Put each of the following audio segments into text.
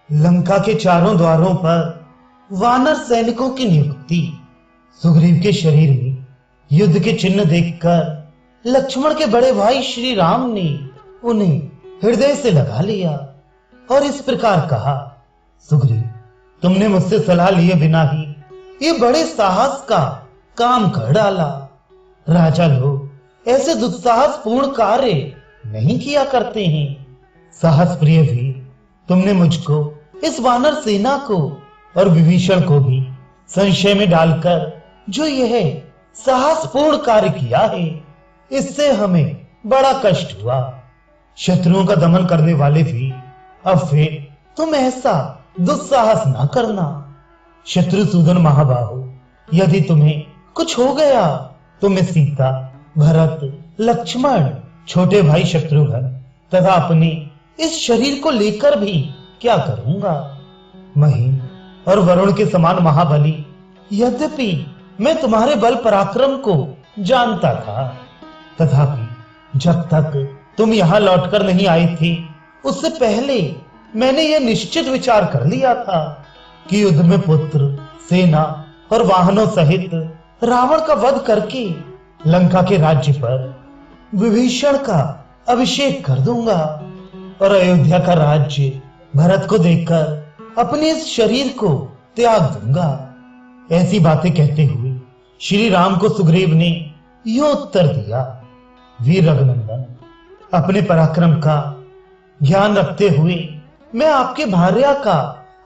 लंका के चारों द्वारों पर वानर सैनिकों की नियुक्ति। सुग्रीव के शरीर में युद्ध के चिन्ह देखकर लक्ष्मण के बड़े भाई श्री राम ने उन्हें हृदय से लगा लिया और इस प्रकार कहा, सुग्रीव, तुमने मुझसे सलाह लिए बिना ही ये बड़े साहस का काम कर डाला। राजा लोग ऐसे दुस्साहस पूर्ण कार्य नहीं किया करते हैं। साहस प्रिय भी तुमने मुझको, इस वानर सेना को और विभीषण को भी संशय में डालकर जो यह साहसपूर्ण कार्य किया है, इससे हमें बड़ा कष्ट हुआ। शत्रुओं का दमन करने वाले भी अब फिर तुम ऐसा दुस्साहस ना करना। शत्रुसूदन महाबाहु, यदि तुम्हें कुछ हो गया तो मैं सीता, भरत, लक्ष्मण, छोटे भाई शत्रुघ्न तथा अपने इस शरीर को लेकर भी क्या करूंगा। महीन और वरुण के समान महाबली, यद्यपि मैं तुम्हारे बल पराक्रम को जानता था, तथापि जब तक तुम यहां लौटकर नहीं आए थे, उससे पहले मैंने यह निश्चित विचार कर लिया था कि युद्ध में पुत्र, सेना और वाहनों सहित रावण का वध करके लंका के राज्य पर विभीषण का अभिषेक कर दूंगा और अयोध्या का राज्य भरत को देकर अपने इस शरीर को त्याग दूंगा। ऐसी बातें कहते हुए श्री राम को सुग्रीव ने यो उत्तर दिया, वीर रघुनंदन, अपने पराक्रम का ज्ञान रखते हुए मैं आपके भार्या का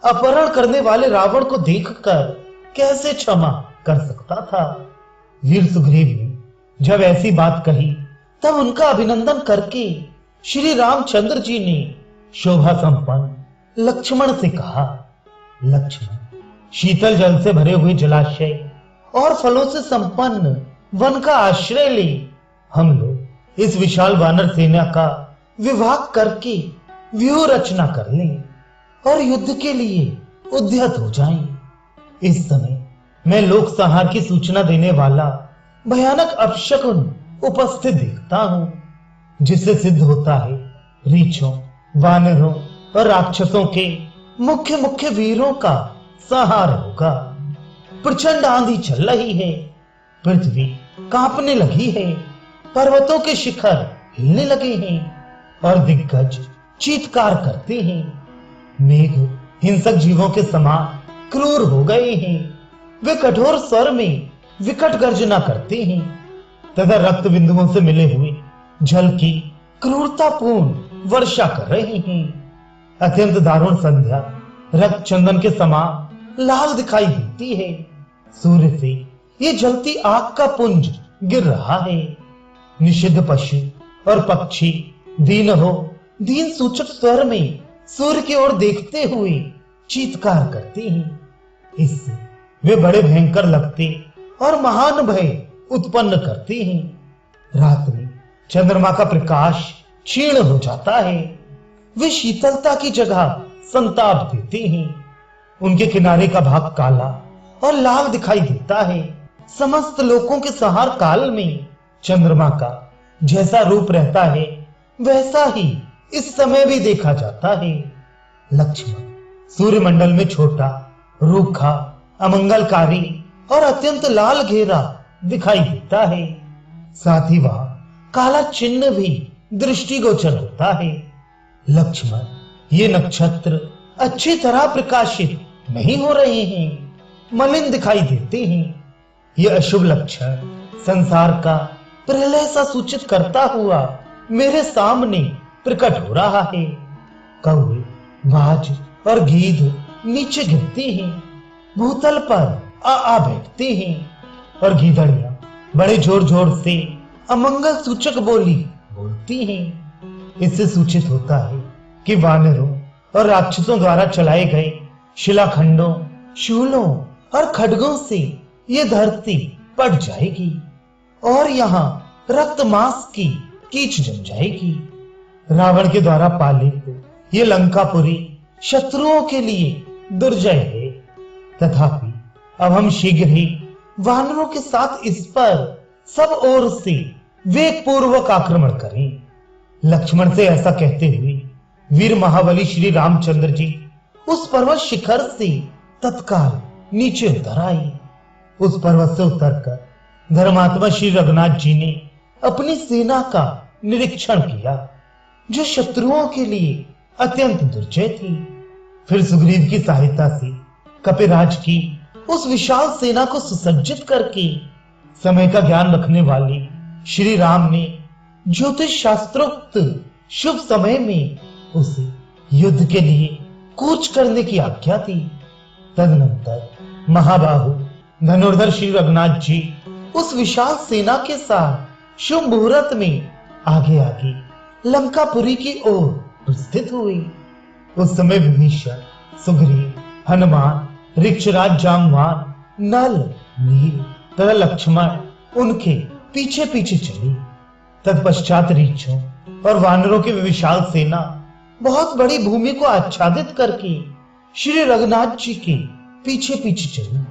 अपहरण करने वाले रावण को देखकर कैसे क्षमा कर सकता था। वीर सुग्रीव ने जब ऐसी बात कही, तब उनका अभिनंदन करके श्री रामचंद्र जी ने शोभा संपन्न लक्ष्मण से कहा, लक्ष्मण, शीतल जल से भरे हुए जलाशय और फलों से संपन्न वन का आश्रय ले हम लोग इस विशाल वानर सेना का विभाग करके व्यूह रचना कर लें और युद्ध के लिए उद्यत हो जाएं। इस समय मैं लोक संहार की सूचना देने वाला भयानक अपशकुन उपस्थित देखता हूं, जिससे सिद्ध होता है रीछों, वानरों और राक्षसों के मुख्य मुख्य वीरों का संहार होगा। प्रचंड आंधी चल रही है, पृथ्वी कांपने लगी है, पर्वतों के शिखर हिलने लगे हैं और दिग्गज चीत्कार करते हैं। मेघ हिंसक जीवों के समान क्रूर हो गए हैं। वे कठोर स्वर में विकट गर्जना करते हैं तथा रक्त बिंदुओं से मिले हुए जल की क्रूरतापूर्ण वर्षा कर रहे हैं। अत्यंत दारुण संध्या रक्त चंदन के समान लाल दिखाई देती है। सूर्य से ये जलती आग का पुंज गिर रहा है। निषिद्ध पशु और पक्षी दीन सूचक स्वर में सूर्य की ओर देखते हुए चीत्कार करते हैं। इससे वे बड़े भयंकर लगते और महान भय उत्पन्न करते हैं। रात में चंद्रमा का प्रकाश क्षीण हो जाता है। वे शीतलता की जगह संताप देते हैं। उनके किनारे का भाग काला और लाल दिखाई देता है। समस्त लोकों के संहार काल में चंद्रमा का जैसा रूप रहता है, वैसा ही इस समय भी देखा जाता है। लक्ष्मण, सूर्यमंडल में छोटा, रूखा, अमंगलकारी और अत्यंत लाल घेरा दिखाई देता है। साथ ही वहां काला चिन्ह भी दृष्टिगोचर होता है। लक्ष्मण, ये नक्षत्र अच्छी तरह प्रकाशित नहीं हो रहे हैं, मलिन दिखाई देते हैं। ये अशुभ लक्षण संसार का प्रलय सा सूचित करता हुआ मेरे सामने प्रकट हो रहा है। कौवे, बाज और गीध नीचे गिरते हैं, भूतल पर आ बैठते हैं और गीदड़ियां बड़े जोर जोर से अमंगल सूचक बोली बोलती हैं। इससे सूचित होता है कि वानरों और राक्षसों द्वारा चलाए गए शिलाखंडों, शूलों और खड्गों से ये धरती पट जाएगी और यहाँ रक्त मांस की कीच जम जाएगी। रावण के द्वारा पालित ये लंकापुरी शत्रुओं के लिए दुर्जय है। तथापि अब हम शीघ्र ही वानरों के साथ इस पर सब ओर से वेग पूर्वक आक्रमण करें। लक्ष्मण से ऐसा कहते हुए वीर महाबली श्री रामचंद्र जी उस पर्वत शिखर से तत्काल नीचे उतर आई। उस पर्वत से उतरकर धर्मात्मा श्री रघुनाथ जी ने अपनी सेना का निरीक्षण किया, जो शत्रुओं के लिए अत्यंत दुर्जय थी। फिर सुग्रीव की सहायता से कपिराज की उस विशाल सेना को सुसज्जित करके समय का ज्ञान रखने वाले श्री राम ने ज्योतिष शास्त्रोक्त शुभ समय में उसे युद्ध के लिए कूच करने की आज्ञा दी। तदनंतर महाबाहु धनुर्धर श्री रघुनाथ जी उस विशाल सेना के साथ शुभ मुहूर्त में आगे आगे लंकापुरी की ओर प्रस्थित हुई। उस समय विभीषण, सुग्रीव, हनुमान, ऋक्षराज, जामवान, नल, नील तथा लक्ष्मण उनके पीछे पीछे चली। तत्पश्चात रीछों और वानरों की विशाल सेना बहुत बड़ी भूमि को आच्छादित करके श्री रघुनाथ जी के पीछे पीछे चली।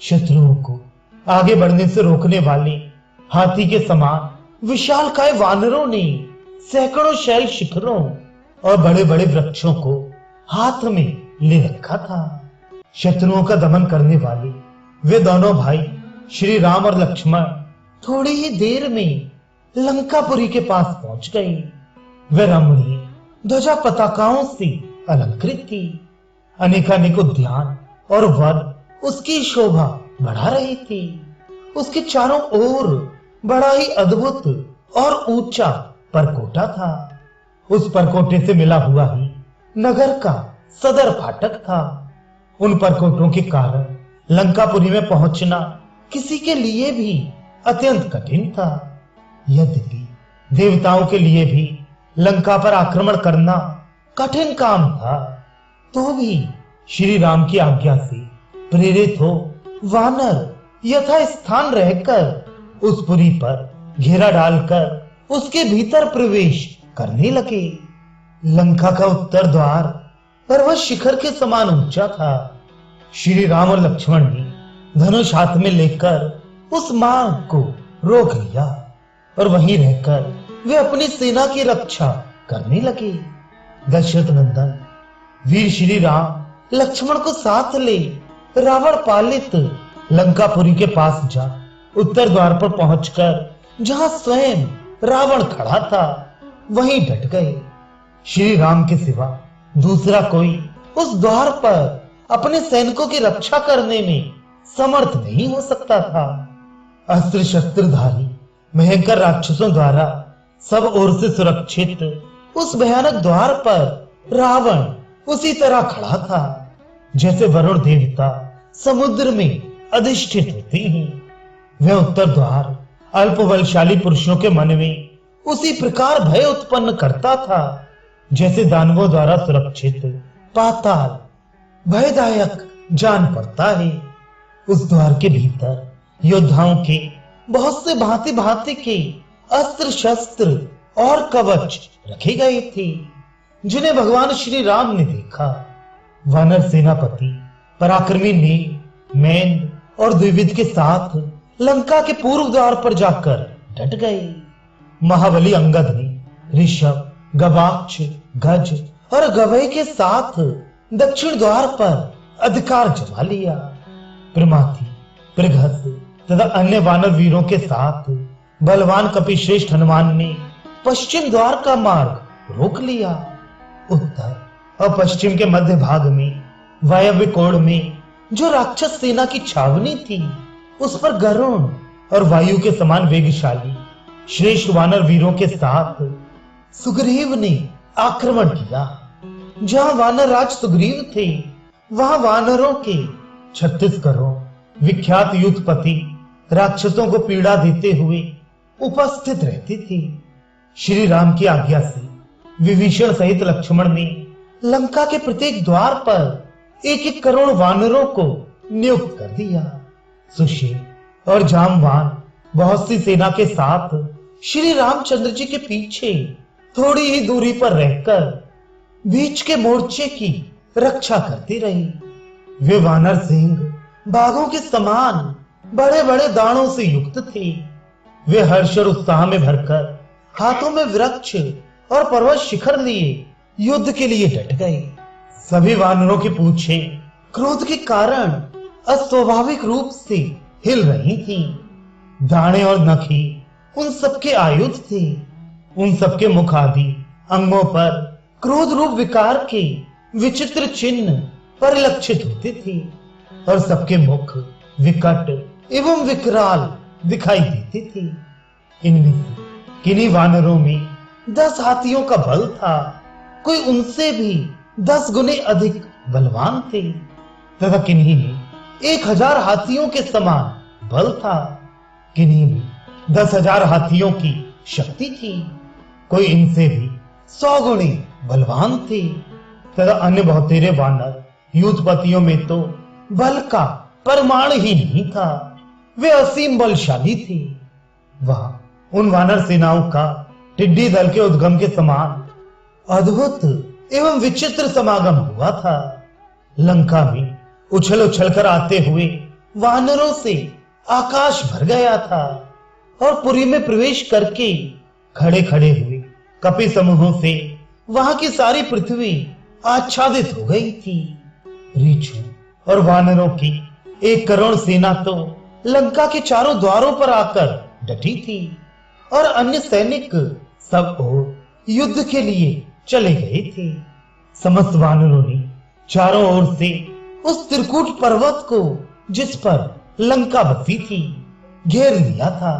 शत्रुओं को आगे बढ़ने से रोकने वाले हाथी के समान विशालकाय वानरों ने सैकड़ों शैल शिखरों और बड़े बड़े वृक्षों को हाथ में ले रखा था। शत्रुओं का दमन करने वाले वे दोनों भाई श्री राम और लक्ष्मण थोड़ी ही देर में लंकापुरी के पास पहुंच गए। वे रमणीय ध्वजा पताकाओं से अलंकृत थी। अनेकानेक उद्यान और वन उसकी शोभा बढ़ा रही थी। उसके चारों ओर बड़ा ही अद्भुत और ऊंचा परकोटा था। उस परकोटे से मिला हुआ ही नगर का सदर फाटक था। उन परकोटों के कारण लंकापुरी में पहुंचना किसी के लिए भी अत्यंत कठिन था। यद्यपि देवताओं के लिए भी लंका पर आक्रमण करना कठिन काम था, तो भी श्री राम की आज्ञा से प्रेरित हो वानर यथा स्थान रहकर उस पुरी पर घेरा डालकर उसके भीतर प्रवेश करने लगे। लंका का उत्तर द्वार पर्वत शिखर के समान ऊंचा था। श्री राम और लक्ष्मण ने धनुष हाथ में लेकर उस मार्ग को रोक लिया और वहीं रहकर वे अपनी सेना की रक्षा करने लगे। दशरथ नंदन वीर श्री राम लक्ष्मण को साथ ले रावण पालित लंकापुरी के पास जा उत्तर द्वार पर पहुंचकर जहां स्वयं रावण खड़ा था वहीं डट गए। श्री राम के सिवा दूसरा कोई उस द्वार पर अपने सैनिकों की रक्षा करने में समर्थ नहीं हो सकता था। अस्त्र शस्त्रधारी भयंकर राक्षसों द्वारा सब ओर से सुरक्षित उस भयानक द्वार पर रावण उसी तरह खड़ा था जैसे वरुण देवता समुद्र में अधिष्ठित होते हैं। वह उत्तर द्वार अल्प बलशाली पुरुषों के मन में उसी प्रकार भय उत्पन्न करता था जैसे दानवों द्वारा सुरक्षित पाताल भयदायक जान पड़ता है। उस द्वार के भीतर योद्धाओं के बहुत से भांति भांति के अस्त्र शस्त्र और कवच रखे गए थे जिन्हें भगवान श्री राम ने देखा। वानर सेनापति पराक्रमी नील, मैंद और द्विविद के साथ लंका के पूर्व द्वार पर जाकर डट गए। महाबली अंगद ने ऋषभ, गवाक्ष, गज और गवय के साथ दक्षिण द्वार पर अधिकार जमा लिया। प्रमाथि, प्रघस तथा अन्य वानर वीरों के साथ बलवान कपिश्रेष्ठ हनुमान ने पश्चिम द्वार का मार्ग रोक लिया। उत्तर और पश्चिम के मध्य भाग में वायव्य कोण में जो राक्षस सेना की छावनी थी उस पर गरुण और वायु के समान वेगशाली श्रेष्ठ वानर वीरों के साथ सुग्रीव ने आक्रमण किया। जहां वानर राज सुग्रीव थे वहां वानरों के 36 करोड़ विख्यात युद्धपति राक्षसों को पीड़ा देते हुए उपस्थित रहते थे। श्री राम की आज्ञा से विभीषण सहित लक्ष्मण ने लंका के प्रत्येक द्वार पर 1-1 करोड़ वानरों को नियुक्त कर दिया। सुशील और जामवान बहुत सी सेना के साथ श्री रामचंद्र जी के पीछे थोड़ी ही दूरी पर रहकर बीच के मोर्चे की रक्षा करती रही। वे वानर सिंह बाघों के समान बड़े बड़े दांतों से युक्त थे। वे हर्ष और उत्साह में भरकर हाथों में वृक्ष और पर्वत शिखर लिए युद्ध के लिए डट गए। सभी वानरों की पूंछें क्रोध के कारण अस्वाभाविक रूप से हिल रही थीं। दाढ़ें और नखी उन सबके आयुध थे। उन सबके मुख आदि अंगों पर क्रोध रूप विकार के विचित्र चिन्ह परिलक्षित होते थे और सबके मुख विकट एवं विकराल दिखाई देते थे। इनमें से किन्हीं वानरों में 10 हाथियों का बल था, कोई उनसे भी 10 गुने अधिक बलवान थे, तथा किन्हीं में 1000 हाथियों के समान बल था, किन्हीं में 10,000 हाथियों की शक्ति थी, कोई इनसे भी 100 गुणे बलवान थे, तथा अन्य बहुतेरे वानर युद्धपतियों में तो बल का परिमाण ही नहीं था, वे असीम बलशाली थे। वहां उन वानर सेनाओं का टिड्डी दल के उद्गम के समान अद्भुत एवं विचित्र समागम हुआ था। लंका में उछल उछल कर आते हुए वानरों से आकाश भर गया था और पुरी में प्रवेश करके खड़े खड़े हुए कपि समूहों से वहां की सारी पृथ्वी आच्छादित हो गई थी। रीछों और वानरों की 1 करोड़ सेना तो लंका के चारों द्वारों पर आकर डटी थी और अन्य सैनिक सब ओर युद्ध के लिए चले गए थे। समस्त वानरों ने चारों ओर से उस त्रिकूट पर्वत को, जिस पर लंका बसी थी, घेर लिया था।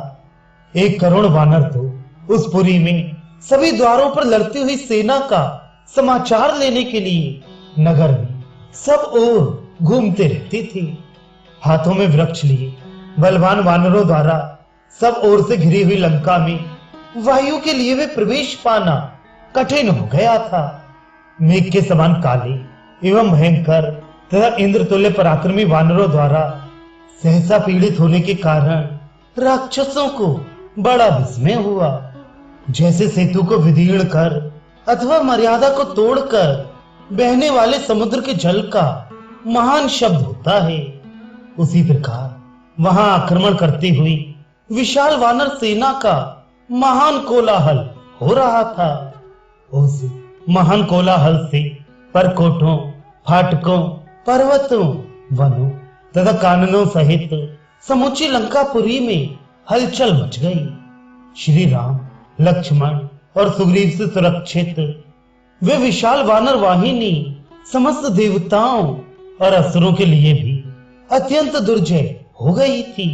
1 करोड़ वानर तो उस पुरी में सभी द्वारों पर लड़ती हुई सेना का समाचार लेने के लिए नगर में सब ओर घूमते रहते थे। हाथों में वृक्ष लिए बलवान वानरों द्वारा सब ओर से घिरी हुई लंका में वायु के लिए वे प्रवेश पाना कठिन हो गया था। मेघ के समान काले एवं भयंकर तथा इंद्रतुल्य पराक्रमी वानरों द्वारा सहसा पीड़ित होने के कारण राक्षसों को बड़ा विस्मय हुआ। जैसे सेतु को विदीर्ण कर अथवा मर्यादा को तोड़कर बहने वाले समुद्र के जल का महान शब्द होता है, उसी प्रकार वहां आक्रमण करती हुई विशाल वानर सेना का महान कोलाहल हो रहा था। उस महान कोलाहल से परकोटों, फाटकों, पर्वतों, वनों तथा काननों सहित समूची लंकापुरी में हलचल मच गई। श्री राम, लक्ष्मण और सुग्रीव से सुरक्षित वे विशाल वानर वाहिनी समस्त देवताओं और असुरों के लिए भी अत्यंत दुर्जय हो गई थी।